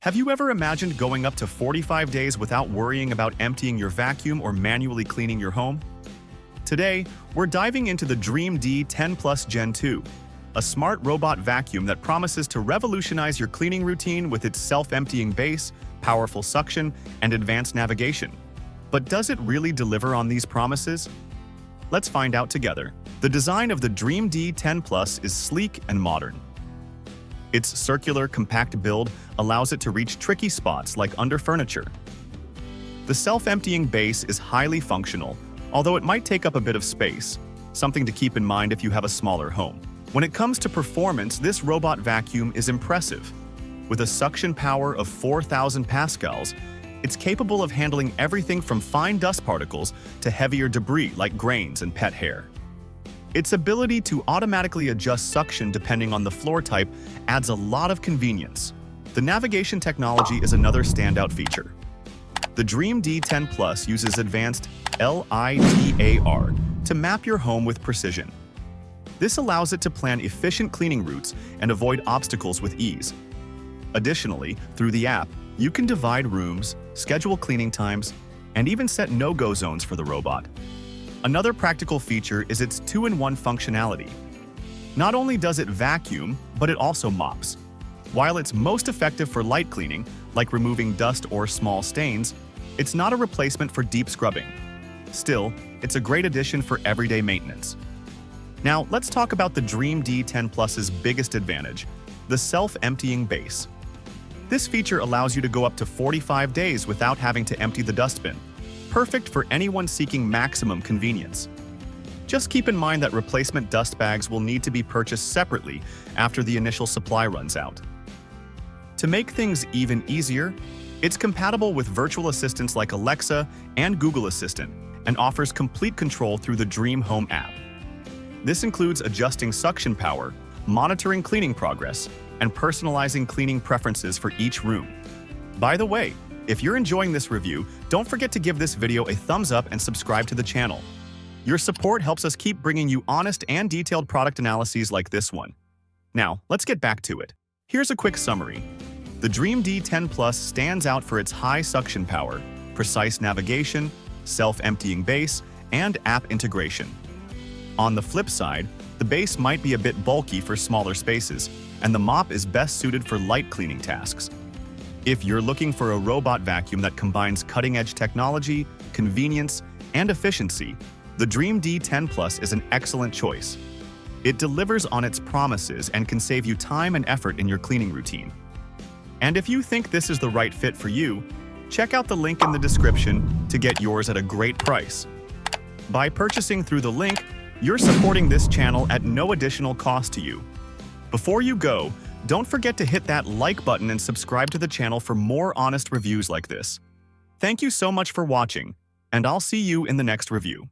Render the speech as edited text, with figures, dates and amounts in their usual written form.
Have you ever imagined going up to 45 days without worrying about emptying your vacuum or manually cleaning your home? Today, we're diving into the Dreame D10 Plus Gen 2, a smart robot vacuum that promises to revolutionize your cleaning routine with its self-emptying base, powerful suction, and advanced navigation. But does it really deliver on these promises? Let's find out together. The design of the Dreame D10 Plus is sleek and modern. Its circular, compact build allows it to reach tricky spots like under furniture. The self-emptying base is highly functional, although it might take up a bit of space, something to keep in mind if you have a smaller home. When it comes to performance, this robot vacuum is impressive. With a suction power of 4,000 pascals, it's capable of handling everything from fine dust particles to heavier debris like grains and pet hair. Its ability to automatically adjust suction depending on the floor type adds a lot of convenience. The navigation technology is another standout feature. The Dreame D10 Plus uses advanced LiDAR to map your home with precision. This allows it to plan efficient cleaning routes and avoid obstacles with ease. Additionally, through the app, you can divide rooms, schedule cleaning times, and even set no-go zones for the robot. Another practical feature is its 2-in-1 functionality. Not only does it vacuum, but it also mops. While it's most effective for light cleaning, like removing dust or small stains, it's not a replacement for deep scrubbing. Still, it's a great addition for everyday maintenance. Now, let's talk about the Dreame D10 Plus's biggest advantage, the self-emptying base. This feature allows you to go up to 45 days without having to empty the dustbin, perfect for anyone seeking maximum convenience. Just keep in mind that replacement dust bags will need to be purchased separately after the initial supply runs out. To make things even easier, it's compatible with virtual assistants like Alexa and Google Assistant and offers complete control through the Dreame Home app. This includes adjusting suction power, monitoring cleaning progress, and personalizing cleaning preferences for each room. By the way, if you're enjoying this review, don't forget to give this video a thumbs up and subscribe to the channel. Your support helps us keep bringing you honest and detailed product analyses like this one. Now, let's get back to it. Here's a quick summary. The Dreame D10 Plus stands out for its high suction power, precise navigation, self-emptying base, and app integration. On the flip side, the base might be a bit bulky for smaller spaces, and the mop is best suited for light cleaning tasks. If you're looking for a robot vacuum that combines cutting-edge technology, convenience, and efficiency, the Dreame D10 Plus is an excellent choice. It delivers on its promises and can save you time and effort in your cleaning routine. And if you think this is the right fit for you, check out the link in the description to get yours at a great price. By purchasing through the link, you're supporting this channel at no additional cost to you. Before you go, don't forget to hit that like button and subscribe to the channel for more honest reviews like this. Thank you so much for watching, and I'll see you in the next review.